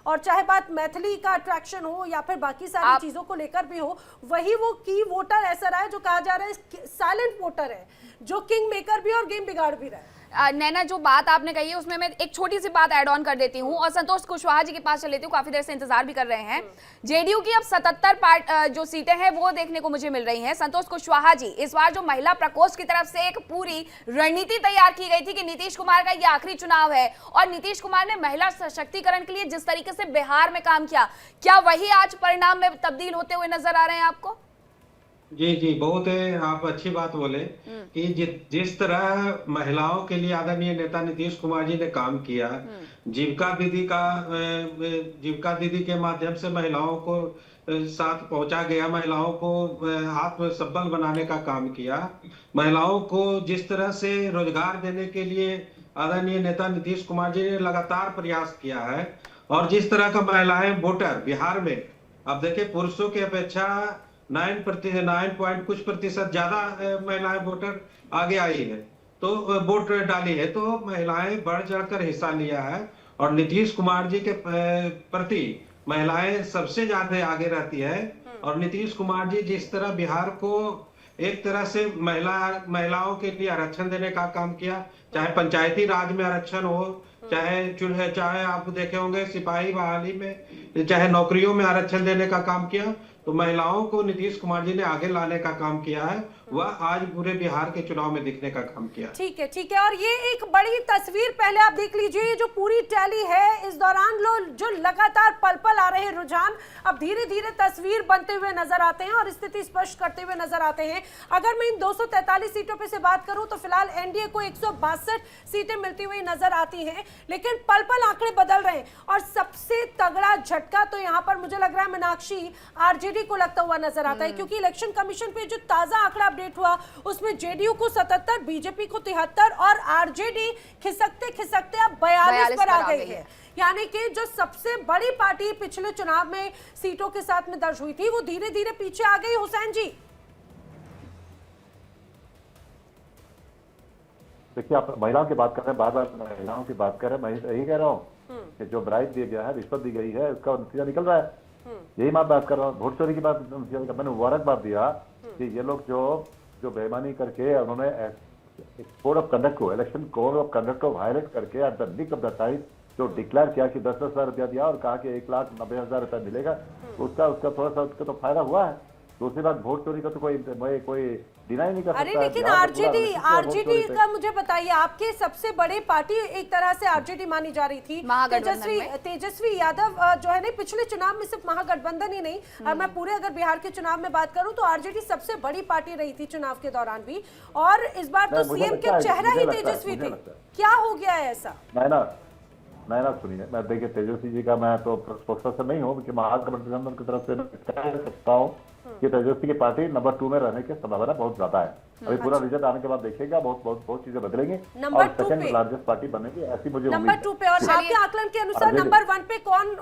और चाहे बात मैथिली का अट्रैक्शन हो या फिर बाकी सारी चीजों को लेकर भी हो, वही वो की वोटर ऐसा रहा है जो कहा जा रहा है साइलेंट वोटर है, जो किंग मेकर भी और गेम बिगाड़ भी रहा है। नैना, जो बात आपने कही है उसमें मैं एक छोटी सी बात ऐड ऑन कर देती हूँ और संतोष कुशवाहा जी के पास चल लेती हूँ, काफी देर से इंतजार भी कर रहे हैं। जेडीयू की अब 77 जो सीटें हैं वो देखने को मुझे मिल रही हैं। संतोष कुशवाहा जी, इस बार जो महिला प्रकोष्ठ की तरफ से एक पूरी रणनीति तैयार की गई थी कि नीतीश कुमार का ये आखिरी चुनाव है और नीतीश कुमार ने महिला सशक्तिकरण के लिए जिस तरीके से बिहार में काम किया, क्या वही आज परिणाम में तब्दील होते हुए नजर आ रहे हैं आपको? जी जी, बहुत है, आप अच्छी बात बोले कि जिस तरह महिलाओं के लिए आदरणीय नेता नीतीश कुमार जी ने काम किया, जीविका दीदी के माध्यम से महिलाओं को साथ पहुंचा गया, महिलाओं को आत्मसबल बनाने का काम किया, महिलाओं को जिस तरह से रोजगार देने के लिए आदरणीय नेता नीतीश कुमार जी ने लगातार प्रयास किया है, और जिस तरह का महिलाएं वोटर बिहार में, अब देखिए पुरुषों की अपेक्षा 9 कुछ प्रतिशत ज्यादा महिलाएं वोटर आगे आई है, तो वोट डाली है, तो महिलाएं बढ़ चढ़कर हिस्सा लिया है और नीतीश कुमार जी के प्रति महिलाएं सबसे ज्यादा आगे रहती है। और नीतीश कुमार जी जिस तरह बिहार को एक तरह से महिलाओं के लिए आरक्षण देने का काम किया, चाहे पंचायती राज में आरक्षण हो, चाहे आप देखे होंगे सिपाही बहाली में, चाहे नौकरियों में आरक्षण देने का काम किया, तो महिलाओं को नीतीश कुमार जी ने आगे लाने का काम किया है, वह आज पूरे बिहार के चुनाव में दिखने का काम किया। ठीक है, ठीक है। और ये एक बड़ी तस्वीर पहले आप देख लीजिए, ये जो पूरी टैली है, इस दौरान जो लगातार पल पल आ रहे रुझान अब धीरे धीरे तस्वीर बनते हुए नजर आते हैं और स्थिति स्पष्ट करते हुए नजर आते हैं। अगर मैं इन 243 सीटों पे से बात करूं तो फिलहाल एनडीए को 162 सीटें मिलती हुई नजर आती हैं, लेकिन पल पल आंकड़े बदल रहे हैं और सबसे तगड़ा झटका तो यहाँ पर मुझे लग रहा है मीनाक्षी आरजेडी को लगता हुआ नजर आता है, क्योंकि इलेक्शन कमीशन पे जो ताजा आंकड़ा अपडेट हुआ उसमें जेडीयू को 77, बीजेपी को 73 और आरजेडी खिसकते खिसकते अब 42 पर आ गई है। यानी कि जो सबसे बड़ी पार्टी पिछले चुनाव में सीटों के साथ में दर्ज हुई थी वो धीरे धीरे पीछे आ गई। हुसैन जी, देखिए, आप महिलाओं की बात कर रहे हैं, बार बार महिलाओं की बात कर रहे हैं, मैं यही कह रहा हूँ कि जो ब्राइब दिया गया है, रिश्वत दी गई है, उसका नतीजा निकल रहा है। यही मैं बात कर रहा हूँ। वोट चोरी की बात मैंने मुबारकबाद दिया कि ये लोग जो बेईमानी करके उन्होंने कोड ऑफ कंडक्ट को, इलेक्शन कोड ऑफ कंडक्ट को वायलेट करके at the nick of the time जो डिक्लेयर किया कि 10-10 हजार रुपया दिया और कहा कि 1,90,000 रुपया मिलेगा, उसका थोड़ा सा उसका तो फायदा हुआ है। दूसरी बात, वोट चोरी का तो कोई डिनाई नहीं कर सकता। अरे लेकिन आरजेडी का मुझे बताइए, आपके सबसे बड़े पार्टी एक तरह से आरजेडी मानी जा रही थी, तेजस्वी यादव जो है ना, पिछले चुनाव में सिर्फ महागठबंधन ही नहीं, मैं पूरे अगर बिहार के चुनाव में बात करूं तो आरजेडी सबसे बड़ी पार्टी रही थी चुनाव के दौरान भी, और इस बार तो सीएम के चेहरा ही तेजस्वी थे। क्या हो गया है ऐसा? ना सुनिए, मैं देखिए तेजस्वी जी का मैं तो स्पोक्सपर्सन नहीं हूँ कि महागठबंधन की तरफ से कह सकता हूँ कि तेजस्वी की पार्टी नंबर 2 में रहने की संभावना बहुत ज्यादा है। अभी पूरा रिजल्ट आने के बाद देखिएगा, बहुत चीजें बदलेंगी और सेकंड लार्जेस्ट पार्टी बनेगी, ऐसी मुझे नंबर 2 पे। और आपके आकलन के अनुसार नंबर 1 पे कौन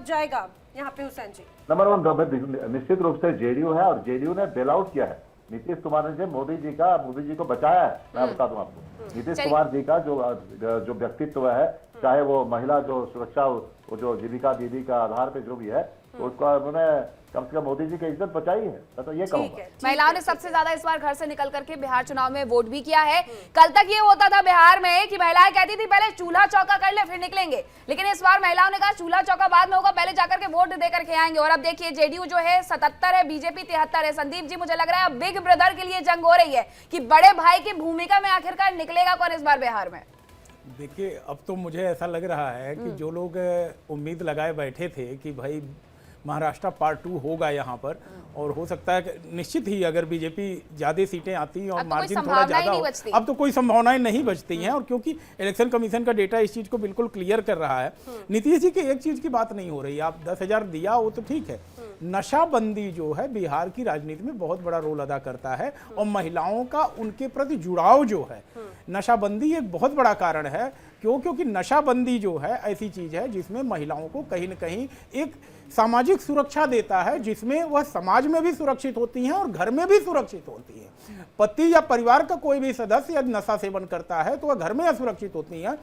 जाएगा यहाँ पे? हुसैन जी, नंबर 1 निश्चित रूप से जेडीयू है और जेडीयू ने बेल आउट किया है। नीतीश कुमार ने मोदी जी को बचाया है। मैं बता दूं आपको, नीतीश कुमार जी का जो व्यक्तित्व है, चाहे वो महिला जो सुरक्षा, वो जो जीविका दीदी का आधार पे जो भी है, तो उसका उन्होंने कम से कम मोदी जी की इज्जत बचाई है, तो ये कहूंगा। महिलाओं ने सबसे ज्यादा इस बार घर से निकल करके बिहार चुनाव में वोट भी किया है। कल तक ये होता था बिहार में कि महिलाएं कहती थी पहले चूल्हा चौका कर ले फिर निकलेंगे, लेकिन इस बार महिलाओं ने कहा चूल्हा चौका बाद में होगा, पहले जाकर के वोट दे करके आएंगे। और अब देखिए, जेडीयू जो है 77 है, बीजेपी 73 है। संदीप जी, मुझे लग रहा है अब बिग ब्रदर के लिए जंग हो रही है कि बड़े भाई की भूमिका में आखिरकार निकलेगा कौन इस बार बिहार में? देखिए, अब तो मुझे ऐसा लग रहा है कि जो लोग उम्मीद लगाए बैठे थे कि भाई महाराष्ट्र पार्ट 2 होगा यहाँ पर, और हो सकता है कि निश्चित ही अगर बीजेपी ज्यादा सीटें आती और मार्जिन थोड़ा ज्यादा हो, अब तो कोई संभावनाएं नहीं बचती हैं। और क्योंकि इलेक्शन कमीशन का डेटा इस चीज को बिल्कुल क्लियर कर रहा है। नीतीश जी की एक चीज की बात नहीं हो रही, आप 10,000 दिया वो तो ठीक है, नशाबंदी जो है बिहार की राजनीति में बहुत बड़ा रोल अदा करता है और महिलाओं का उनके प्रति जुड़ाव जो है, नशाबंदी एक बहुत बड़ा कारण है। क्योंकि नशाबंदी जो है ऐसी चीज है जिसमें महिलाओं को कहीं न कहीं एक सामाजिक सुरक्षा देता है, जिसमें वह समाज में भी सुरक्षित होती हैं और घर में भी सुरक्षित होती हैं। पति या परिवार का कोई भी सदस्य यदि नशा सेवन करता है तो वह घर में असुरक्षित होती हैं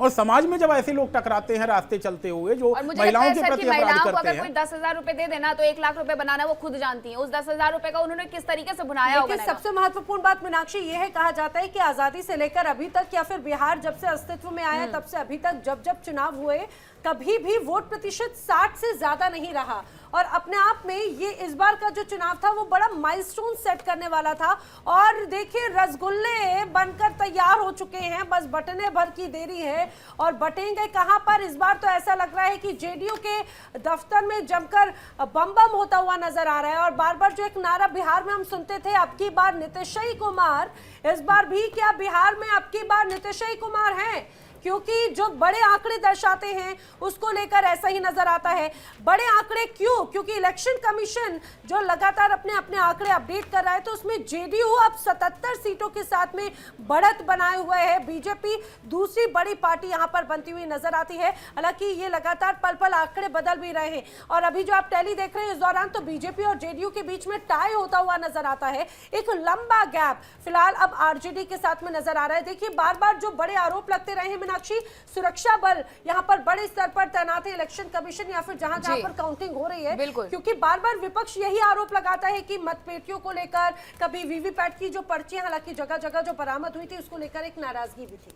और समाज में जब ऐसे लोग टकराते हैं रास्ते चलते हुए जो और मुझे लगता महिलाओं है के सर कि प्रति अपराध महिलाओं को करते अगर कोई हैं। 10,000 रुपए दे देना तो 1 लाख रुपए बनाना वो खुद जानती हैं। उस 10,000 रुपए का उन्होंने किस तरीके से बुनाया होगा। लेकिन सबसे महत्वपूर्ण बात मीनाक्षी ये है, कहा जाता है कि आजादी से लेकर अभी तक या फिर बिहार जब से अस्तित्व में आया तब से अभी तक जब जब चुनाव हुए कभी भी वोट प्रतिशत 60 से ज्यादा नहीं रहा। और अपने आप में ये इस बार का जो चुनाव था वो बड़ा माइलस्टोन सेट करने वाला था। और देखिए रसगुल्ले बनकर तैयार हो चुके हैं, बस बटने भर की देरी है और बटेंगे कहां पर। इस बार तो ऐसा लग रहा है कि जेडीयू के दफ्तर में जमकर बम बम होता हुआ नजर आ रहा है। और बार बार जो एक नारा बिहार में हम सुनते थे, अब की बार नीतीश कुमार, इस बार भी क्या बिहार में अब की बार नीतीश कुमार हैं? क्योंकि जो बड़े आंकड़े दर्शाते हैं उसको लेकर ऐसा ही नजर आता है। बड़े आंकड़े क्यों? क्योंकि इलेक्शन कमीशन जो लगातार अपने आंकड़े अपडेट कर रहा है, तो उसमें जेडीयू अब 77 सीटों के साथ में बढ़त बनाए हुए है। बीजेपी दूसरी बड़ी पार्टी यहां पर बनती हुई नजर आती है। हालांकि ये लगातार पल पल आंकड़े बदल भी रहे हैं। और अभी जो आप टैली देख रहे हैं, इस दौरान तो बीजेपी और जेडीयू के बीच में टाई होता हुआ नजर आता है। एक लंबा गैप फिलहाल अब आरजेडी के साथ में नजर आ रहा है। देखिए बार बार जो बड़े आरोप लगते रहे हैं सुरक्षा बल यहां पर बड़े स्तर पर तैनात है, इलेक्शन कमीशन या फिर जहां जहां पर काउंटिंग हो रही है, क्योंकि बार बार विपक्ष यही आरोप लगाता है कि मतपेटियों को लेकर, कभी वीवीपैट की जो पर्चियां हालांकि जगह जगह जो बरामद हुई थी उसको लेकर एक नाराजगी भी थी।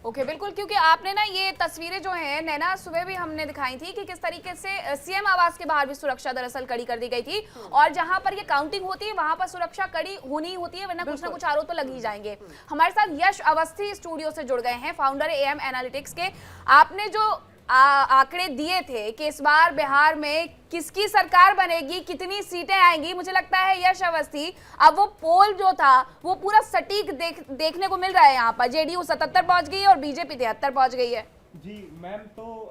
ओके बिल्कुल, क्योंकि आपने ना ये तस्वीरें जो हैं नैना सुबह भी हमने दिखाई थी कि किस तरीके से सीएम आवास के बाहर भी सुरक्षा दरअसल कड़ी कर दी गई थी। और जहां पर ये काउंटिंग होती है वहां पर सुरक्षा कड़ी होनी होती है, वरना कुछ ना कुछ आरोप तो लग ही जाएंगे। हमारे साथ यश अवस्थी स्टूडियो से जुड़ गए हैं, फाउंडर एएम एनालिटिक्स के। आपने जो आंकड़े दिए थे कि इस बार बिहार में किसकी सरकार बनेगी, कितनी सीटें आएंगी, मुझे लगता है यश अवस्थी अब वो पोल जो था वो पूरा सटीक देखने को मिल रहा है। यहाँ पर जेडीयू 77 पहुंच गई है और बीजेपी 73 पहुंच गई है। जी मैम, तो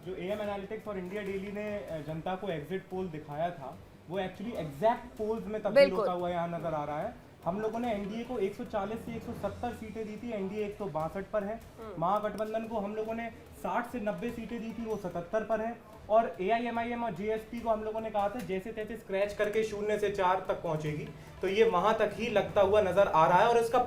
जो एएम एनालिटिक्स और इंडिया डेली ने जनता को एग्जिट पोल दिखाया था वो एक्चुअली एग्जैक्ट पोल्स में तब्दील होता हुआ यहाँ नजर आ रहा है। हम लोगों ने एनडीए को 140 से 170 सीटें दी थी, एनडीए 162 पर है। महागठबंधन को हम लोगों ने 60 से 90 सीटें दी थी, वो 77 पर है। और एआईएमआईएम और जेएसपी को हम लोगों ने कहा था जैसे तैसे स्क्रैच करके 0 से 4 तक पहुंचेगी, तो ये वहां तक ही लगता हुआ नजर आ रहा है। और इसका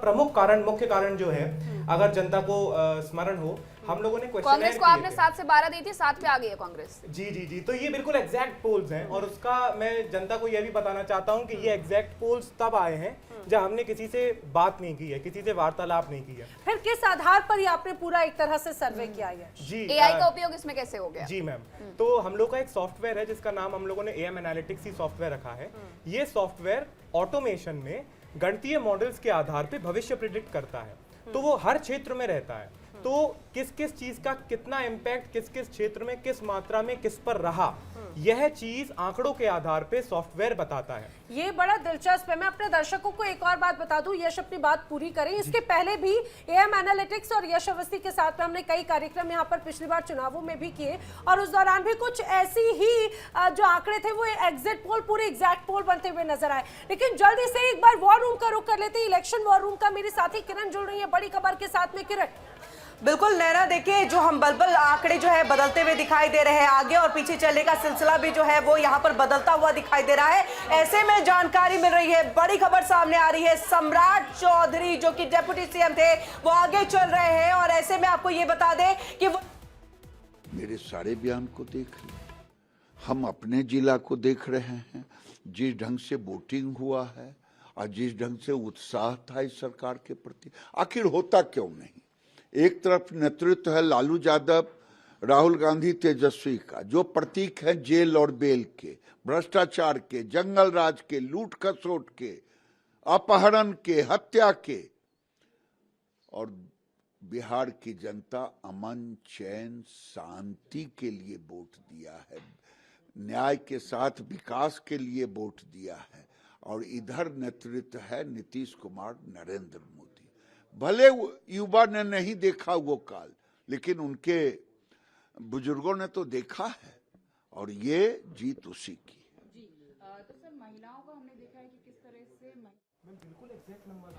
मुख्य कारण जो है, अगर जनता को स्मरण हो, हम लोगों ने कांग्रेस को आपने 7 से 12 दी थी, 7 पे आ गई है कांग्रेस। जी, तो ये बिल्कुल एग्जैक्ट पोल्स हैं। और उसका मैं जनता को यह भी बताना चाहता हूं कि ये एग्जैक्ट पोल्स तब आए हैं जब हमने किसी से बात नहीं की है, किसी से वार्तालाप नहीं की है। फिर किस आधार पर ये आपने पूरा एक तरह से सर्वे किया है? जी, एआई का उपयोग इसमें कैसे हो गया? जी मैम, तो हम लोग का एक सॉफ्टवेयर है जिसका नाम हम लोगों ने एएम एनालिटिक्स ही सॉफ्टवेयर रखा है। ये सॉफ्टवेयर ऑटोमेशन में गणितीय मॉडल्स के आधार पे भविष्य प्रिडिक्ट करता है, तो वो हर क्षेत्र में रहता है। तो किस किस चीज का कितना इम्पैक्ट किस किस क्षेत्र में किस मात्रा में किस पर रहा, यह चीज आंकड़ों के आधार पे सॉफ्टवेयर बताता है। ये बड़ा दिलचस्प है। मैं अपने दर्शकों को एक और बात बता दूं, यश अपनी बात पूरी करें। इसके पहले भी एएम एनालिटिक्स और यश अवस्थी के साथ में हमने कई कार्यक्रम यहाँ पर पिछली बार चुनावों में भी किए, और उस दौरान भी कुछ ऐसी ही जो आंकड़े थे वो एग्जिट पोल पूरे एग्जैक्ट पोल बनते हुए नजर आए। लेकिन जल्दी से एक बार वॉर रूम का रुख कर लेते हैं, इलेक्शन वॉर रूम का। मेरे साथी किरण जुड़ रही है बड़ी खबर के साथ में। किरण, बिल्कुल नैना, देखिए जो हम बलबल आंकड़े जो है बदलते हुए दिखाई दे रहे हैं, आगे और पीछे चलने का सिलसिला भी जो है वो यहाँ पर बदलता हुआ दिखाई दे रहा है। ऐसे में जानकारी मिल रही है, बड़ी खबर सामने आ रही है, सम्राट चौधरी जो कि डिप्टी सीएम थे वो आगे चल रहे हैं। और ऐसे में आपको ये बता दें कि वो मेरे सारे बयान को देख लें, हम अपने जिला को देख रहे हैं, जिस ढंग से वोटिंग हुआ है और जिस ढंग से उत्साह था इस सरकार के प्रति, आखिर होता क्यों नहीं। एक तरफ नेतृत्व है लालू यादव, राहुल गांधी, तेजस्वी का, जो प्रतीक है जेल और बेल के, भ्रष्टाचार के, जंगल राज के, लूट खसोट के, अपहरण के, हत्या के। और बिहार की जनता अमन, चैन, शांति के लिए वोट दिया है, न्याय के साथ विकास के लिए वोट दिया है। और इधर नेतृत्व है नीतीश कुमार, नरेंद्र मोदी। भले युवा ने नहीं देखा वो काल, लेकिन उनके बुजुर्गों ने तो देखा है, और ये जीत उसी की है। जी, तो सर महिलाओं का हमने देखा है कि किस तरह से बिल्कुल एग्जैक्ट नंबर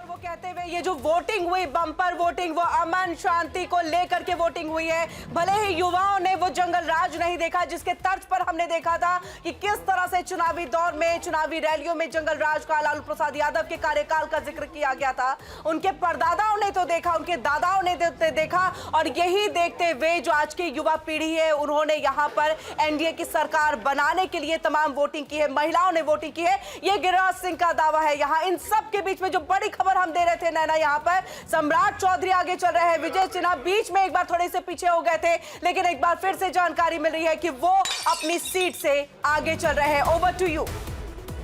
वो कहते हुए ये जो वोटिंग हुई, बम्पर वोटिंग, वो अमन शांति को लेकर के वोटिंग हुई है। भले ही युवाओं ने वो जंगल राज नहीं देखा जिसके तर्ज पर हमने देखा था कि किस तरह से चुनावी दौर में, चुनावी रैलियों में जंगल राज का, लालू प्रसाद यादव के कार्यकाल का जिक्र किया गया था। उनके परदादाओं ने तो देखा, उनके दादाओं ने तो देखा, और यही देखते हुए जो आज की युवा पीढ़ी है उन्होंने यहाँ पर एनडीए की सरकार बनाने के लिए तमाम वोटिंग की है, महिलाओं ने वोटिंग की है। ये गिरिराज सिंह का दावा है। यहाँ इन सब के बीच में जो बड़ी खबर हम दे रहे थे नैना, यहाँ पर सम्राट चौधरी आगे चल रहे हैं, विजय सिन्हा बीच में एक बार थोड़े से पीछे हो गए थे, लेकिन एक बार फिर से जानकारी मिल रही है कि वो अपनी सीट से आगे चल रहे हैं। Over to you.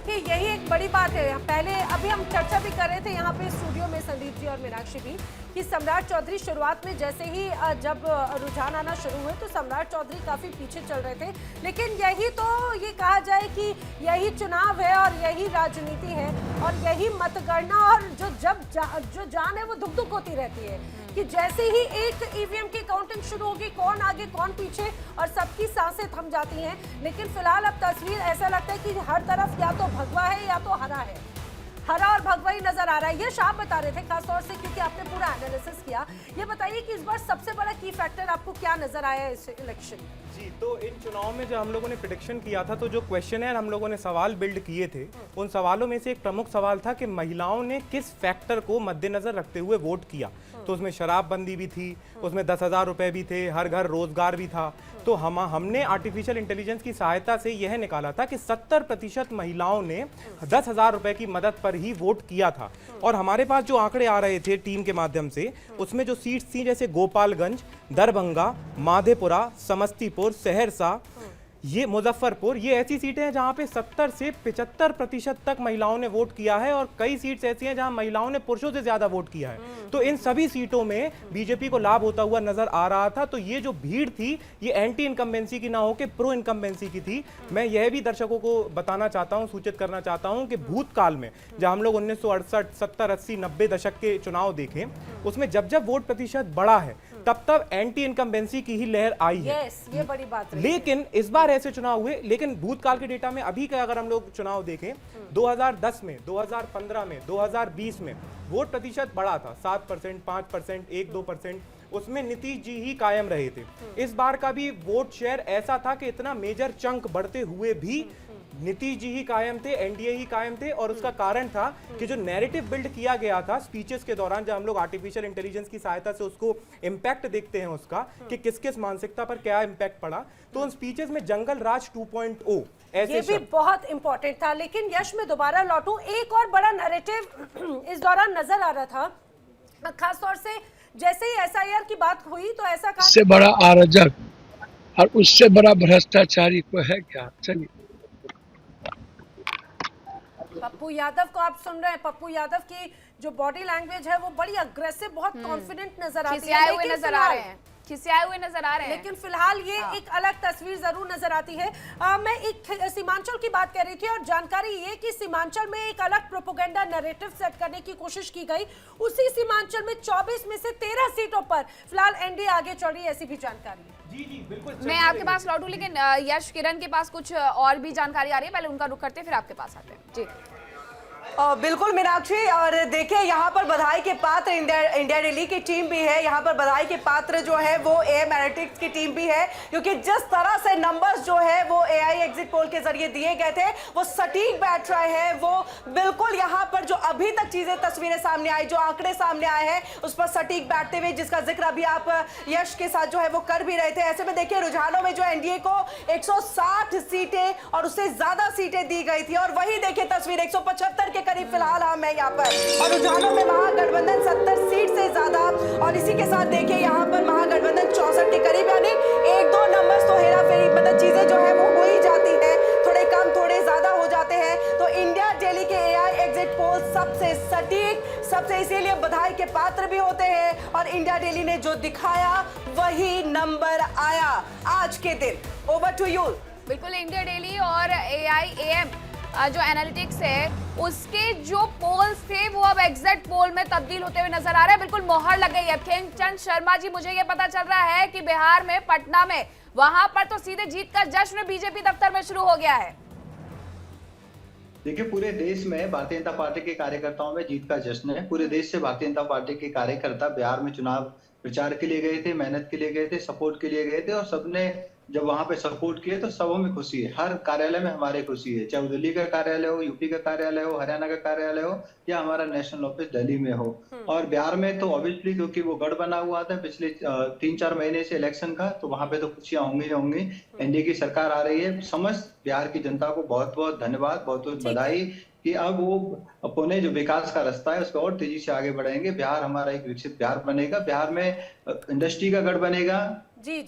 यही एक बड़ी बात है। पहले अभी हम चर्चा भी कर रहे थे यहाँ पे स्टूडियो में, संदीप जी और मीनाक्षी भी, कि सम्राट चौधरी शुरुआत में जैसे ही जब रुझान आना शुरू हुए तो सम्राट चौधरी काफ़ी पीछे चल रहे थे, लेकिन यही तो ये कहा जाए कि यही चुनाव है और यही राजनीति है और यही मतगणना, और जो जान है वो धुक धुक होती रहती है कि जैसे ही एक ईवीएम की काउंटिंग शुरू होगी, कौन आगे कौन पीछे, और सबकी सांसें थम जाती हैं। लेकिन फिलहाल अब तस्वीर ऐसा लगता है कि हर तरफ या तो भगवा है या तो हरा है, हरा और भगवा ही नजर आ रहा है। यश, आप बता रहे थे खासतौर से क्योंकि आपने पूरा एनालिसिस किया, ये बताइए कि इस बार सबसे बड़ा की फैक्टर आपको क्या नजर आया इस इलेक्शन में? जी, तो इन चुनाव में जब हम लोगों ने प्रेडिक्शन किया था तो जो क्वेश्चनर हम लोगों ने सवाल बिल्ड किए थे, उन सवालों में से एक प्रमुख सवाल था कि महिलाओं ने किस फैक्टर को मद्देनजर रखते हुए वोट किया। तो उसमें शराबबंदी भी थी, उसमें 10,000 रुपए भी थे, हर घर रोजगार भी था। तो हमने आर्टिफिशियल इंटेलिजेंस की सहायता से यह निकाला था कि 70% महिलाओं ने 10,000 रुपए की मदद पर ही वोट किया था। और हमारे पास जो आंकड़े आ रहे थे टीम के माध्यम से, उसमें जो सीट्स थी जैसे गोपालगंज, दरभंगा, माधेपुरा, समस्तीपुर, सहरसा, ये मुजफ्फरपुर, ये ऐसी सीटें हैं जहां पे 70 से 75% तक महिलाओं ने वोट किया है, और कई सीट्स ऐसी हैं जहां महिलाओं ने पुरुषों से ज्यादा वोट किया है। तो इन सभी सीटों में बीजेपी को लाभ होता हुआ नजर आ रहा था। तो ये जो भीड़ थी ये एंटी इनकम्बेंसी की ना होकर प्रो इनकम्बेंसी की थी। मैं यह भी दर्शकों को बताना चाहता हूं, सूचित करना चाहता हूं कि भूतकाल में जब हम लोग 1968, 70, 80, 90 दशक के चुनाव देखें, उसमें जब जब वोट प्रतिशत बढ़ा है तब तब एंटी इनकम्बेंसी की ही लहर आई है। ये बड़ी बात है। लेकिन इस बार ऐसे चुनाव हुए, लेकिन भूतकाल के डेटा में अभी का अगर हम लोग चुनाव देखें, 2010 में, 2015 में, 2020 में वोट प्रतिशत बढ़ा था 7%, 5%, 1-2%, उसमें नीतीश जी ही कायम रहे थे। इस बार का भी वोट शेयर ऐसा था कि इतना मेजर चंक बढ़ते हुए भी नीतीश जी ही कायम थे, एनडीए ही कायम थे। और उसका कारण था कि जो नैरेटिव बिल्ड किया गया था स्पीचेस के दौरान, जब हम लोग आर्टिफिशियल इंटेलिजेंस की सहायता से उसको इम्पैक्ट देखते हैं उसका कि किस किस मानसिकता पर क्या इम्पैक्ट पड़ा, तो उन स्पीचेस में जंगल राज 2.0 ऐसे ये भी बहुत इंपॉर्टेंट था। लेकिन यश, में दोबारा लौटूं, एक और बड़ा नैरेटिव इस दौरान नजर आ रहा था, खासतौर से जैसे ही एसआईआर की बात हुई तो ऐसा कहा, उससे बड़ा अराजक और उससे बड़ा भ्रष्टाचारी को है क्या? चलिए, पप्पू यादव को आप सुन रहे हैं। पप्पू यादव की जो बॉडी लैंग्वेज है वो बड़ी अग्रेसिव, बहुत कॉन्फिडेंट नजर आती है, खिसियाए हुए नजर आ रहे हैं, खिसियाए हुए नजर आ रहे हैं। लेकिन फिलहाल ये एक अलग तस्वीर जरूर नजर आती है। मैं एक सीमांचल की बात कर रही थी और जानकारी ये कि सीमांचल में एक अलग प्रोपेगेंडा नैरेटिव सेट करने की कोशिश की गई। उसी सीमांचल में 24 में से 13 सीटों पर फिलहाल एनडीए आगे चल रही है, ऐसी भी जानकारी है। जी जी बिल्कुल। मैं आपके पास लौटूं, लेकिन यश, किरण के पास कुछ और भी जानकारी आ रही है, पहले उनका रुख करते हैं फिर आपके पास आते हैं। जी बिल्कुल मीनाक्षी, और देखिए यहाँ पर बधाई के पात्र इंडिया डेली की टीम भी है। यहाँ पर बधाई के पात्र जो है वो एएम एनालिटिक्स की टीम भी है, क्योंकि जिस तरह से नंबर्स जो है वो एआई एग्जिट पोल के जरिए दिए गए थे वो सटीक बैठ रहे हैं। वो बिल्कुल यहाँ पर जो अभी तक चीजें, तस्वीरें सामने आई, जो आंकड़े सामने आए हैं उस पर सटीक बैठते हुए, जिसका जिक्र अभी आप यश के साथ जो है वो कर भी रहे थे। ऐसे में देखिए रुझानों में जो एनडीए को 160 सीटें और उससे ज्यादा सीटें दी गई थी, और वही देखिए तस्वीर 175 के करीब फिलहाल हम है यहाँ पर, और रुझानों में महागठबंधन 70 सीट से ज्यादा, और इसी के साथ देखिए यहाँ पर महागठबंधन 64 के करीब, यानी 1-2 नंबर्स तो हेरा फेरी, मतलब चीजें जो है वो हो ही जाती है, थोड़े कम थोड़े ज्यादा हो जाते हैं। तो इंडिया डेली के एआई एग्जिट पोल सबसे सटीक, सबसे इसीलिए बधाई के पात्र भी होते हैं, और इंडिया डेली ने जो दिखाया वही नंबर आया आज के दिन। Over to you. बिल्कुल, इंडिया डेली और एआईएएम जो एनालिटिक्स है उसके जो पोल्स थे वो अब एग्जिट पोल में तब्दील होते हुए नजर आ रहे हैं। बिल्कुल मोहर लग गई है। खेमचंद शर्मा जी, मुझे ये पता चल रहा है कि बिहार में, पटना में, वहां पर तो सीधे जीत का जश्न बीजेपी दफ्तर में शुरू हो गया है। देखिए, पूरे देश में भारतीय जनता पार्टी के कार्यकर्ताओं में जीत का जश्न है। पूरे देश से भारतीय जनता पार्टी के कार्यकर्ता बिहार में चुनाव प्रचार के लिए गए थे, मेहनत के लिए गए थे, सपोर्ट के लिए गए थे और सबने जब वहां पे सपोर्ट किए तो सबों में खुशी है। हर कार्यालय में हमारे खुशी है, चाहे वो दिल्ली का कार्यालय हो, यूपी का कार्यालय हो, हरियाणा का कार्यालय हो या हमारा नेशनल ऑफिस दिल्ली में हो। और बिहार में तो ऑब्वियसली क्योंकि वो गढ़ बना हुआ था पिछले 3-4 महीने से इलेक्शन का, तो वहां पे तो खुशियां होंगी होंगी। एनडीए की सरकार आ रही है। समस्त बिहार की जनता को बहुत बहुत धन्यवाद, बहुत बहुत बधाई कि अब वो अपने जो विकास का रास्ता है उसको और तेजी से आगे बढ़ाएंगे। बिहार हमारा एक विकसित बिहार बनेगा। बिहार में इंडस्ट्री का गढ़ बनेगा,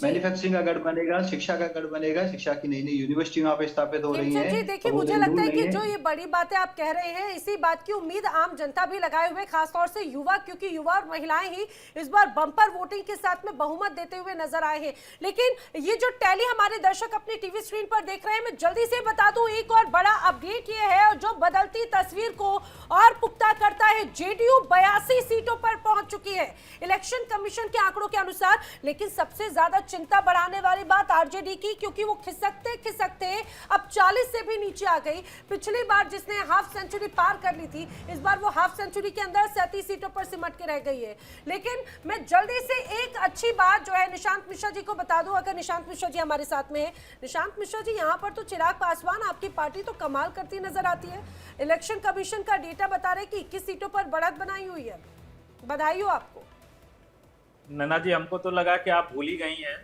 मैन्युफैक्चरिंग का गढ़ बनेगा, शिक्षा का गढ़ बनेगा। शिक्षा की नई नई यूनिवर्सिटी वहाँ पे स्थापित हो रही है। जी देखिए, मुझे लगता है कि जो ये बड़ी बातें आप कह रहे हैं, इसी बात की उम्मीद आम जनता भी लगाए हुए, खासतौर से युवा, क्योंकि युवा और महिलाएं ही इस बार बम्पर वोटिंग के साथ में बहुमत देते हुए नजर आए हैं। लेकिन ये जो टैली हमारे दर्शक अपनी टीवी स्क्रीन पर देख रहे हैं, मैं जल्दी से बता दूं एक और बड़ा अपडेट ये है जो बदलती तस्वीर को और पुख्ता करता है। जेडीयू 82 सीटों पर पहुंच चुकी है इलेक्शन कमीशन के आंकड़ों के अनुसार। लेकिन सबसे ज्यादा चिंता बढ़ाने वाली बात आरजेडी की, क्योंकि वो खिसकते खिसकते अब 40 से भी नीचे आ गई। पिछली बार जिसने हाफ सेंचुरी पार कर ली थी, इस बार वो हाफ सेंचुरी के अंदर 37 सीटों पर सिमट के रह गई है। लेकिन मैं जल्दी से एक अच्छी बात जो है निशांत मिश्रा जी को बता दूं, अगर निशांत मिश्रा जी हमारे साथ में है। निशांत मिश्रा जी, यहाँ पर तो चिराग पासवान, आपकी पार्टी तो कमाल करती नजर आती है। इलेक्शन कमीशन का डेटा बता रहे कि 21 सीटों पर बढ़त बनाई हुई है। बधाई हो आपको। नैना जी, हमको तो लगा कि आप भूल ही गई हैं।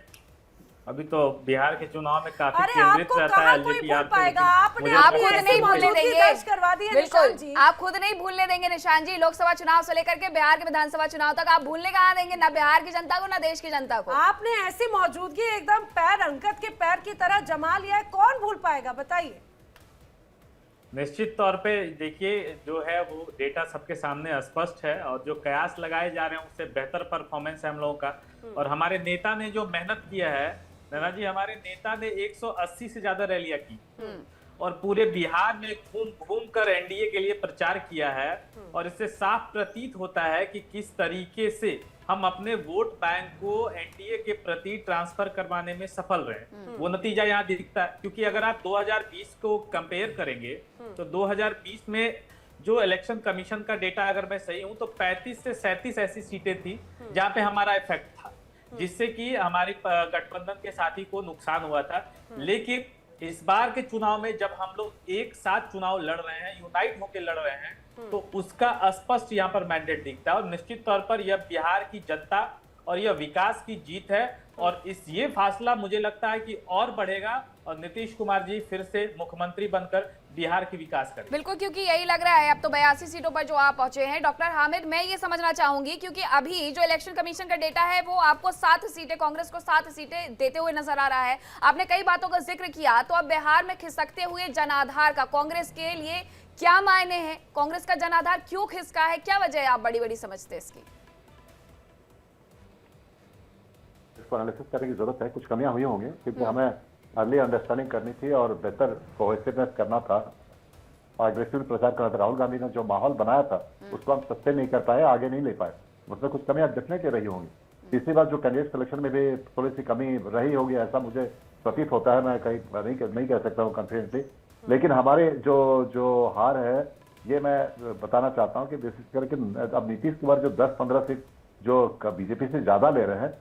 अभी तो बिहार के चुनाव में काफी केंद्रित रहता है एलजेपी। आप खुद नहीं भूलने देंगे, बिल्कुल आप खुद नहीं भूलने देंगे निशांत जी। लोकसभा चुनाव से लेकर के बिहार के विधानसभा चुनाव तक आप भूलने कहाँ देंगे, ना बिहार की जनता को ना देश की जनता को। आपने ऐसी मौजूदगी एकदम पैर अंकत के पैर की तरह जमा लिया है, कौन भूल पाएगा, बताइए। निश्चित तौर पे देखिए, जो है वो डेटा सबके सामने स्पष्ट है और जो कयास लगाए जा रहे हैं उससे बेहतर परफॉर्मेंस है हम लोगों का। और हमारे नेता ने जो मेहनत किया है नैना जी, हमारे नेता ने 180 से ज्यादा रैलियां की और पूरे बिहार में घूम घूम कर एनडीए के लिए प्रचार किया है। और इससे साफ प्रतीत होता है कि किस तरीके से हम अपने वोट बैंक को एनडीए के प्रति ट्रांसफर करवाने में सफल रहे। वो नतीजा यहाँ दिखता है, क्योंकि अगर आप 2020 को कंपेयर करेंगे तो 2020 में जो इलेक्शन कमीशन का डेटा, अगर मैं सही हूं तो 35 से 37 ऐसी सीटें थी जहां पे हमारा इफेक्ट था, जिससे कि हमारी गठबंधन के साथी को नुकसान हुआ था। लेकिन इस बार के चुनाव में जब हम लोग एक साथ चुनाव लड़ रहे हैं, यूनाइट होकर लड़ रहे हैं, तो उसका स्पष्ट यहाँ पर मैंडेट दिखता है। और निश्चित तौर पर यह बिहार की जनता और यह विकास की जीत है। और ये फासला मुझे लगता है कि और बढ़ेगा और नीतीश कुमार जी फिर से मुख्यमंत्री बनकर बिहार की विकास करें। बिल्कुल, क्योंकि यही लग रहा है। अब तो 82 सीटों पर जो आप पहुंचे हैं। डॉक्टर हामिद, मैं ये समझना चाहूंगी, क्योंकि अभी जो इलेक्शन कमीशन का डेटा है वो आपको 7 सीटें, कांग्रेस को 7 सीटें देते हुए नजर आ रहा है। आपने कई बातों का जिक्र किया, तो अब बिहार में खिसकते हुए जनाधार का कांग्रेस के लिए क्या मायने हैं? कांग्रेस का जनाधार क्यों खिसका है, क्या वजह है आप बड़ी बड़ी समझते हैं इसकी? इसको एनालिसिस करने की जरूरत है। कुछ कमियां हुई होंगी क्योंकि हमें अर्ली अंडरस्टैंडिंग करनी थी और बेहतर कोहेसिवनेस करना था और एग्रेसिव प्रचार करना था। राहुल गांधी ने जो माहौल बनाया था उसको हम सस्टेन नहीं कर पाए, आगे नहीं ले पाए। उसमें कुछ कमियां डेफिनेटली रही होंगी। तीसरी बार जो कैंडिडेट सिलेक्शन में भी थोड़ी सी कमी रही होगी, ऐसा मुझे प्रतीत होता है। मैं कहीं नहीं कह सकता हूँ कॉन्फिडेंटली, लेकिन हमारे जो हार है ये मैं बताना चाहता हूँ कि विशेष करके अब नीतीश कुमार जो 10-15 सीट जो बीजेपी से ज्यादा ले रहे हैं,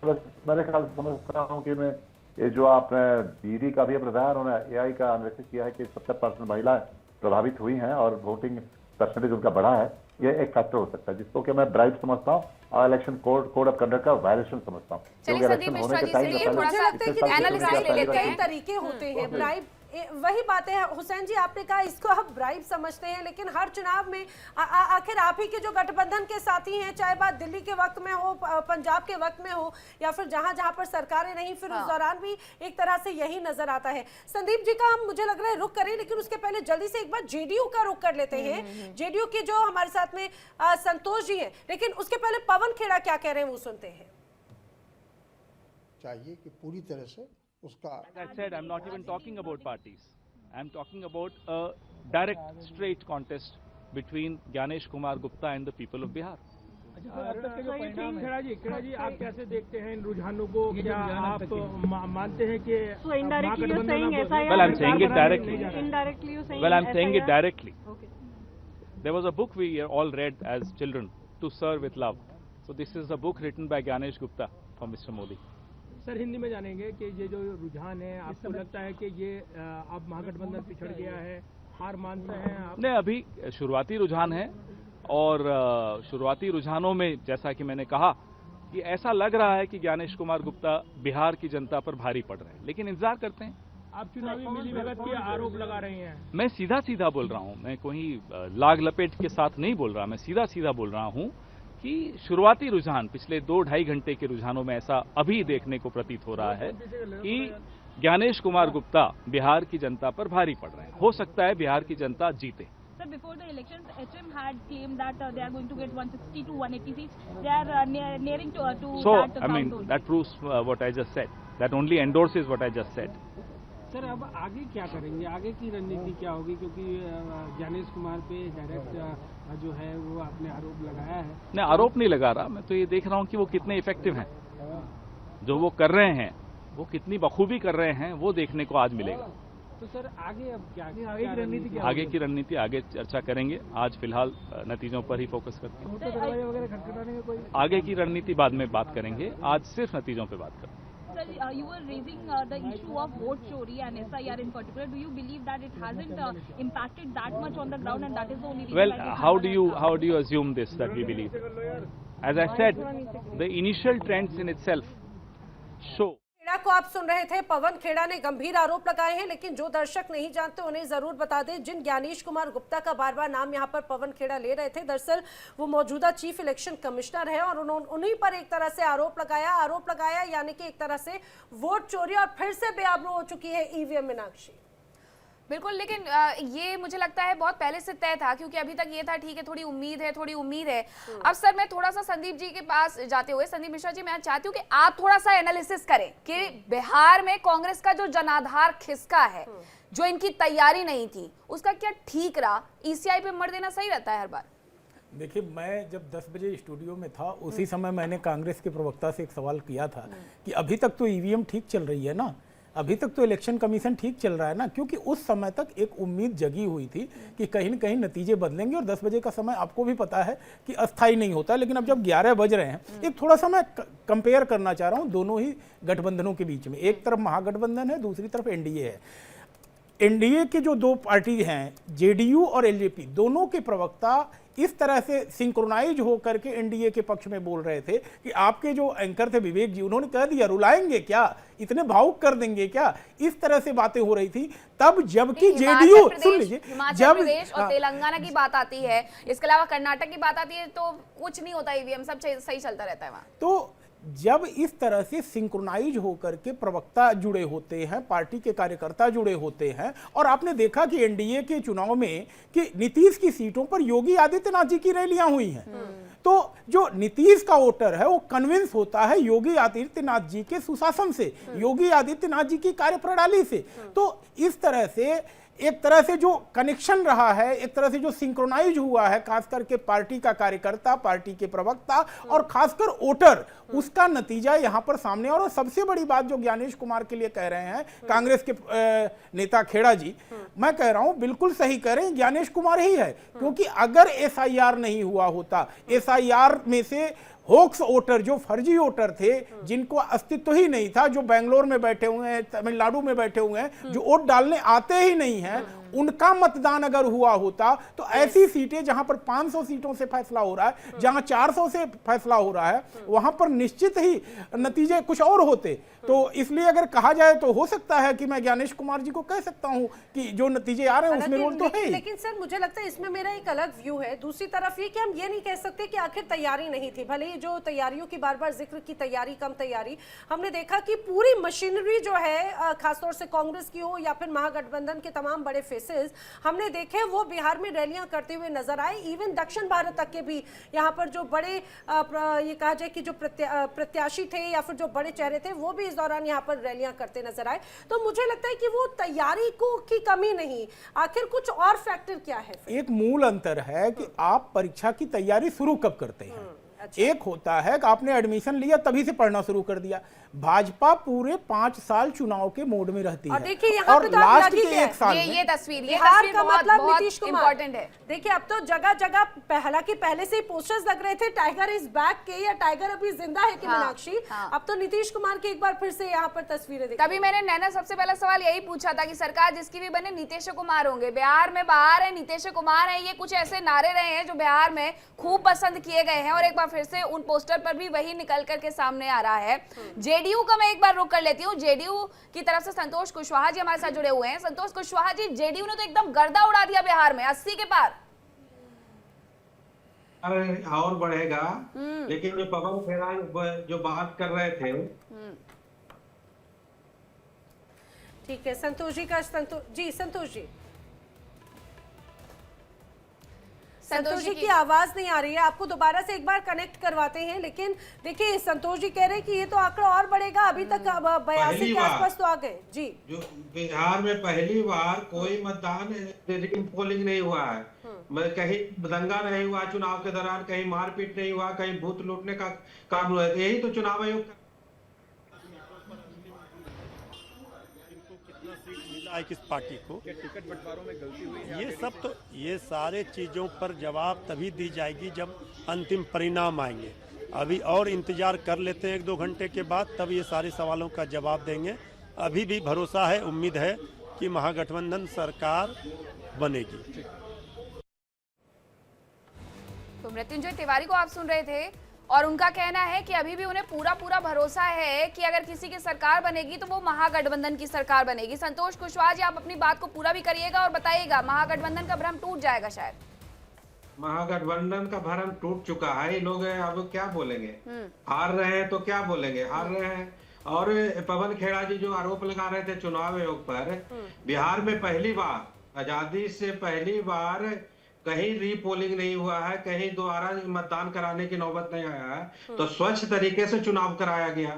मेरे ख्याल से समझता हूँ कि मैं ये जो आपने डीडी का भी बताया, उन्होंने एआई का एनालिसिस किया है कि 70% महिलाएं प्रभावित हुई हैं और वोटिंग परसेंटेज उनका बढ़ा है। ये एक फैक्टर हो सकता है जिसको कि मैं ब्राइब समझता हूँ और इलेक्शन कोड ऑफ कंडक्ट का वायलेशन समझता हूँ। चलिए संदीप मिश्रा जी से ये थोड़ा सा एनालिसिस ले लेते हैं। तरीके होते हैं ब्राइब, वही बात है। हुसैन जी, आपने कहा इसको आप ब्राइब समझते हैं, लेकिन हर चुनाव में आखिर आप ही के जो गठबंधन के साथी हैं, चाहे बात दिल्ली के वक्त में हो, पंजाब के वक्त में हो, या फिर जहां जहां पर सरकारें नहीं, फिर उस दौरान भी एक तरह से यही नजर आता है। संदीप जी का हम मुझे लग रहा है रुख करें, लेकिन उसके पहले जल्दी से एक बार जेडीयू का रुख कर लेते हैं। जेडीयू के जो हमारे साथ में संतोष जी है, लेकिन उसके पहले पवन खेड़ा क्या कह रहे हैं वो सुनते हैं। चाहिए कि पूरी तरह से उसका, As I said, I'm not even talking about parties. I'm talking about a direct, straight contest between Gyanesh Kumar Gupta and the people of Bihar. Kheda जी आप कैसे देखते हैं इन रुझानों को? क्या आप मानते हैं कि Well, I'm saying it directly. Well, I'm saying it directly. There was a book we all read as children, To Serve with Love. So this is a book written by Ganesh Gupta for Mr. Modi. Sir Hindi में जानेंगे कि ये जो रुझान है, आपको लगता है कि ये अब महागठबंधन पिछड़ गया है, हार मानते हैं आप? नहीं, अभी शुरुआती रुझान है और शुरुआती रुझानों में जैसा कि मैंने कहा कि ऐसा लग रहा है कि ज्ञानेश कुमार गुप्ता बिहार की जनता पर भारी पड़ रहे हैं, लेकिन इंतजार करते हैं। आप चुनावी मिलीभगत के आरोप लगा रहे हैं। मैं सीधा सीधा बोल रहा हूं, मैं कोई लाग लपेट के साथ नहीं बोल रहा, मैं सीधा सीधा बोल रहा हूं कि शुरुआती रुझान पिछले 2-2.5 घंटे के रुझानों में ऐसा अभी देखने को प्रतीत हो रहा है कि ज्ञानेश कुमार गुप्ता बिहार की जनता पर भारी पड़ रहे हैं। हो सकता है बिहार की जनता जीते। Sir, before the elections, HM had claimed that they are going to get 160 to 180 seats. They are nearing to So, that I mean, count. that proves what I just said. That only endorses what I just said. Sir अब आगे क्या करेंगे, आगे की रणनीति क्या होगी? क्योंकि ज्ञानेश कुमार पे डायरेक्ट जो है वो आपने आरोप लगाया है। मैं आरोप नहीं लगा रहा, मैं तो ये देख रहा हूँ कि वो कितने इफेक्टिव हैं। जो वो कर रहे हैं, वो कितनी बखूबी कर रहे हैं, वो देखने को आज मिलेगा। तो सर आगे अब क्या आगे की रणनीति क्या? आगे की रणनीति आगे चर्चा करेंगे। आज फिलहाल नतीजों पर ही फोकस करते हैं। दरवाजे वगैरह खटखटाने में कोई? आगे की रणनीति बाद में बात करेंगे, आज सिर्फ नतीजों पे बात करेंगे। Sir, you were raising the issue of vote chori and SIR in particular. Do you believe that it hasn't impacted that much on the ground, and that is the only reason? Well, why how do you assume this that we believe? As I said, the initial trends in itself show. Kheda को आप सुन रहे थे। पवन खेड़ा ने गंभीर आरोप लगाए हैं, लेकिन जो दर्शक नहीं जानते उन्हें जरूर बता दें, जिन ज्ञानेश कुमार गुप्ता का बार बार नाम यहां पर पवन खेड़ा ले रहे थे, दरअसल वो मौजूदा चीफ इलेक्शन कमिश्नर है और उन्हीं पर एक तरह से आरोप लगाया यानी कि एक तरह से वोट चोरी और फिर से बेआबरू हो चुकी है ईवीएम मीनाक्षी। बिल्कुल, लेकिन ये मुझे लगता है बहुत पहले से तय था, क्योंकि अभी तक ये था ठीक है थोड़ी उम्मीद है। अब सर मैं थोड़ा सा संदीप जी के पास जाते हुए, संदीप मिश्रा जी, मैं चाहती हूँ कि आप थोड़ा सा एनालिसिस करें कि बिहार में कांग्रेस का जो जनाधार खिसका है, जो इनकी तैयारी नहीं थी, उसका क्या ठीक रहा? ईसीआई पे मर देना सही रहता है हर बार? देखिए, मैं जब 10 बजे स्टूडियो में था उसी समय मैंने कांग्रेस के प्रवक्ता से एक सवाल किया था कि अभी तक तो ईवीएम ठीक चल रही है ना, अभी तक तो इलेक्शन कमीशन ठीक चल रहा है ना, क्योंकि उस समय तक एक उम्मीद जगी हुई थी कि कहीं न कहीं नतीजे बदलेंगे। और 10 बजे का समय आपको भी पता है कि अस्थायी नहीं होता, लेकिन अब जब 11 बज रहे हैं, एक थोड़ा सा मैं कंपेयर करना चाह रहा हूँ दोनों ही गठबंधनों के बीच में। एक तरफ महागठबंधन है, दूसरी तरफ एनडीए है। एनडीए की जो दो पार्टी हैं, जेडीयू और एलजेपी, दोनों के प्रवक्ता इस तरह से सिंक्रोनाइज होकर के एनडीए के पक्ष में बोल रहे थे कि आपके जो एंकर थे विवेक जी, उन्होंने कह दिया रुलाएंगे क्या, इतने भावुक कर देंगे क्या, इस तरह से बातें हो रही थी। तब जबकि जेडीयू, सुन लीजिए, हिमाचल प्रदेश और तेलंगाना की बात आती है, इसके अलावा कर्नाटक की बात आती है, तो कुछ नहीं होता, ईवीएम सब सही चलता रहता है वहाँ। तो जब इस तरह से सिंक्रोनाइज होकर के प्रवक्ता जुड़े होते हैं, पार्टी के कार्यकर्ता जुड़े होते हैं, और आपने देखा कि एनडीए के चुनाव में कि नीतीश की सीटों पर योगी आदित्यनाथ जी की रैलियां हुई हैं, तो जो नीतीश का वोटर है वो कन्विंस होता है योगी आदित्यनाथ जी के सुशासन से, योगी आदित्यनाथ जी की कार्यप्रणाली से। तो इस तरह से एक तरह से जो कनेक्शन रहा है, एक तरह से जो सिंक्रोनाइज हुआ है, खास करके पार्टी का कार्यकर्ता, पार्टी के प्रवक्ता और खासकर वोटर, उसका नतीजा यहां पर सामने। और सबसे बड़ी बात जो ज्ञानेश कुमार के लिए कह रहे हैं कांग्रेस के नेता खेड़ा जी, मैं कह रहा हूं बिल्कुल सही कह रहे हैं, ज्ञानेश कुमार ही है। क्योंकि अगर एसआईआर नहीं हुआ होता, एसआईआर में से होक्स वोटर, जो फर्जी वोटर थे, जिनको अस्तित्व ही नहीं था, जो बेंगलोर में बैठे हुए हैं, तमिलनाडु में बैठे हुए हैं, जो वोट डालने आते ही नहीं हैं, उनका मतदान अगर हुआ होता तो ऐसी सीटें जहां पर 500 सीटों से फैसला हो रहा है, जहां 400 से फैसला हो रहा है, वहां पर निश्चित ही नतीजे कुछ और होते। तो इसलिए अगर कहा जाए तो हो सकता है कि मैं ज्ञानेश कुमार जी को कह सकता हूं कि जो नतीजे आ रहे हैं उसमें रोल तो है। लेकिन सर मुझे लगता है इसमें मेरा एक अलग व्यू है। दूसरी तरफ ये कि हम ये नहीं कह सकते कि आखिर तैयारी नहीं थी, भले ही जो तैयारियों की बार बार जिक्र की, तैयारी कम तैयारी, हमने देखा कि पूरी मशीनरी जो है खासतौर से कांग्रेस की हो या फिर महागठबंधन के तमाम बड़े फेसेस हमने देखे, वो बिहार में रैलियां करते हुए नजर आए। इवन दक्षिण भारत तक के भी यहाँ पर जो बड़े ये कहा जाए कि जो प्रत्याशी थे या फिर जो बड़े चेहरे थे, वो भी इस दौरान यहाँ पर रैलियां करते नजर आए। तो मुझे लगता है कि वो तैयारी की कमी नहीं, आखिर कुछ और फैक्टर क्या है? एक मूल अंतर है कि आप परीक्षा की तैयारी शुरू कब करते हैं। एक होता है कि आपने एडमिशन लिया तभी से पढ़ना शुरू कर दिया। भाजपा पूरे 5 साल चुनाव के मोड में रहती है और देखिए यहाँ और पे तो लास्ट लगी के है। 1 साल ये में तस्वीर बिहार का मतलब बहुत नीतीश कुमार इम्पोर्टेंट है। देखिए अब तो जगह जगह, हालांकि पहले से ही पोस्टर्स लग रहे थे टाइगर इज बैक के, या टाइगर अभी जिंदा है कि मीनाक्षी, अब तो नीतीश कुमार की एक बार फिर से यहाँ पर तस्वीरें देखी। तभी मैंने नैना सबसे पहला सवाल यही पूछा था कि सरकार जिसकी भी बने नीतीश कुमार होंगे। बिहार में बाहर है नीतीश कुमार है, ये कुछ ऐसे नारे रहे हैं जो बिहार में खूब पसंद किए गए हैं और एक बार फिर से उन पोस्टर पर भी वही निकल करके सामने आ रहा है। जेडीयू का मैं एक बार रुक कर लेती हूँ। जेडीयू की तरफ से संतोष कुशवाहा जी हमारे साथ जुड़े हुए हैं। संतोष कुशवाहा जी, जेडीयू ने तो एकदम गर्दा उड़ा दिया बिहार में 80 के पार। और बढ़ेगा, लेकिन जो पवन खेड़ा जो बात कर रहे थे, ठीक है संतोष जी का, संतोष जी संतोष जी की आवाज नहीं आ रही है, आपको दोबारा से एक बार कनेक्ट करवाते हैं। लेकिन देखिए संतोष जी कह रहे हैं कि ये तो आंकड़ा और बढ़ेगा, अभी तक 82 के आसपास तो आ गए जी। जो बिहार में पहली बार कोई मतदान पोलिंग नहीं हुआ है, कहीं दंगा नहीं हुआ चुनाव के दौरान, कहीं मारपीट नहीं हुआ, कहीं बूथ लूटने का काम हुआ। यही तो चुनाव आयोग मिला है किस पार्टी को, टिकट बंटवारों में गलती हुई, ये सारे चीजों पर जवाब तभी दी जाएगी जब अंतिम परिणाम आएंगे। अभी और इंतजार कर लेते हैं 1-2 घंटे के बाद, तब ये सारे सवालों का जवाब देंगे। अभी भी भरोसा है, उम्मीद है कि महागठबंधन सरकार बनेगी। तो मृत्युंजय तिवारी को आप सुन रहे थे और उनका कहना है कि अभी भी उन्हें पूरा भरोसा है कि अगर किसी की सरकार बनेगी तो वो महागठबंधन की सरकार बनेगी। संतोष कुशवाहा जी, आप अपनी बात को पूरा भी करिएगा और बताइएगा, महागठबंधन का भ्रम टूट जाएगा शायद। महागठबंधन का भ्रम टूट चुका है, ये लोग अब क्या बोलेंगे, हार रहे हैं तो क्या बोलेंगे, हार रहे हैं। और पवन खेड़ा जी जो आरोप लगा रहे थे चुनाव आयोग पर, बिहार में पहली बार, आजादी से पहली बार कहीं रीपोलिंग नहीं हुआ है, कहीं दोबारा मतदान कराने की नौबत नहीं आया है, तो स्वच्छ तरीके से चुनाव कराया गया।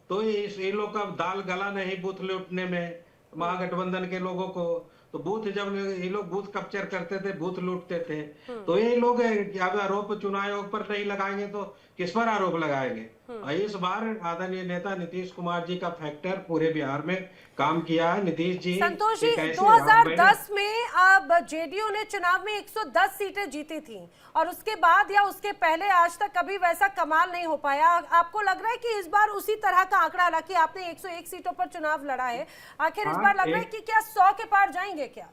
तो ये लोग का दाल गला नहीं बूथ लूटने में, महागठबंधन के लोगों को। तो बूथ जब ये लोग बूथ कैप्चर करते थे, बूथ लूटते थे, तो ये लोग अब आरोप चुनाव आयोग पर नहीं लगाएंगे तो किस पर आरोप लगाएंगे। इस बार आदरणीय नेता नीतीश कुमार जी का फैक्टर पूरे बिहार में काम किया है। नीतीश जी, संतोष जी, 2010 में अब जेडीयू ने चुनाव में 110 सीटें जीती थी और उसके बाद या उसके पहले आज तक कभी वैसा कमाल नहीं हो पाया। आपको लग रहा है कि इस बार उसी तरह का आंकड़ा, हालांकि आपने 101 सीटों पर चुनाव लड़ा है, आखिर इस बार लग रहा है कि क्या 100 के पार जाएंगे क्या?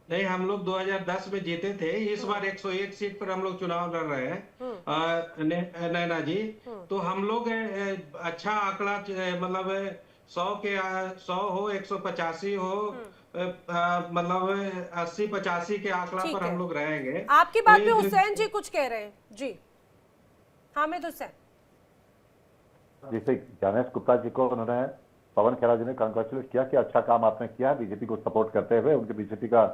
नहीं, हम लोग 2010 में जीते थे, इस बार 101 सीट पर हम लोग चुनाव लड़ रहे हैं नैना जी। तो हम लोग अच्छा आंकड़ा, मतलब 100 हो, 185 हो, मतलब 80-85 के आंकड़ा पर हम लोग रहेंगे। आपकी बात पे हुसैन जी कुछ कह रहे हैं जी, हामिद हुसैन। जैसे गणेश गुप्ता जी को उन्होंने पवन खेड़ा जी ने कांग्रेचुलेट किया कि अच्छा काम आपने किया बीजेपी को सपोर्ट करते हुए, उनके बीजेपी का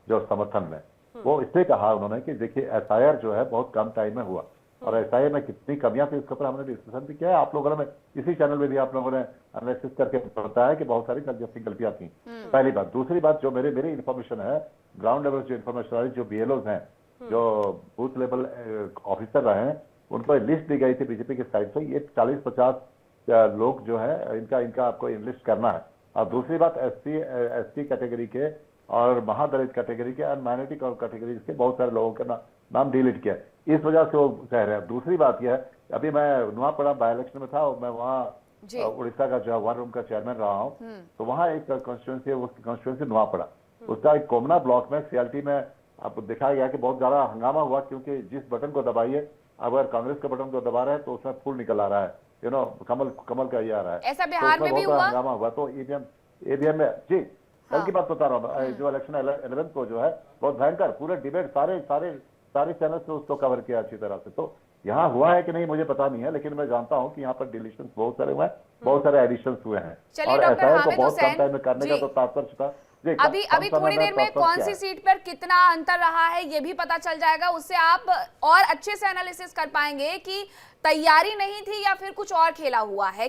जो समर्थन में, वो इसलिए कहा उन्होंने कि देखिए एसआईआर जो है बहुत कम टाइम में हुआ और एसआईआर में कितनी कमियां थी इसके ऊपर हमने डिस्कशन भी किया है। आप लोगों ने इसी चैनल में भी आप लोगों ने एनालिसिस करके बताया कि बहुत सारी गलतियां थी। पहली बात। दूसरी बात, जो मेरी इन्फॉर्मेशन है, ग्राउंड लेवल जो इन्फॉर्मेशन वाली जो बीएलओज हैं, जो बूथ लेवल ऑफिसर रहे हैं, उनको लिस्ट दी गई थी बीजेपी की साइड से, ये 40-50 लोग जो है इनका आपको इनलिस्ट करना है। और दूसरी बात, एसटी कैटेगरी के और महादलित कैटेगरी के और माइनॉरिटी कैटेगरी के बहुत सारे लोगों का नाम डिलीट किया, इस वजह से वो कह रहे हैं। दूसरी बात यह है, अभी मैं नुआपड़ा बाई इलेक्शन में था और मैं वहाँ उड़ीसा का जो वन रूम का चेयरमैन रहा हूँ, तो वहाँ एक कॉन्स्टिट्यूंसी नुआपड़ा, उसका एक कोमना ब्लॉक में सीएलटी में आपको दिखाया गया कि बहुत ज्यादा हंगामा हुआ, क्योंकि जिस बटन को दबाइए, अगर कांग्रेस के बटन को दबा रहे हैं तो उसमें फूल निकल आ रहा है, कमल का ये आ रहा है। ऐसा बिहार में भी हुआ, हंगामा हुआ। तो ईवीएम में जी कल की बात बता रहा हूँ, जो इलेक्शन 11 को जो है बहुत भयंकर पूरे डिबेट सारे चैनल से उसको कवर किया अच्छी तरह से। तो यहाँ हुआ है कि नहीं मुझे पता नहीं है, लेकिन मैं जानता हूँ कि यहाँ पर डिलीशन बहुत सारे हुए हैं, बहुत सारे एडिशन हुए हैं और एसआईआर को बहुत कम टाइम में करने का तो तात्पर्य था। अभी थोड़ी देर में कौन सी सीट पर कितना अंतर रहा है ये भी पता चल जाएगा, उससे आप और अच्छे से एनालिसिस कर पाएंगे कि तैयारी नहीं थी या फिर कुछ और खेला हुआ है।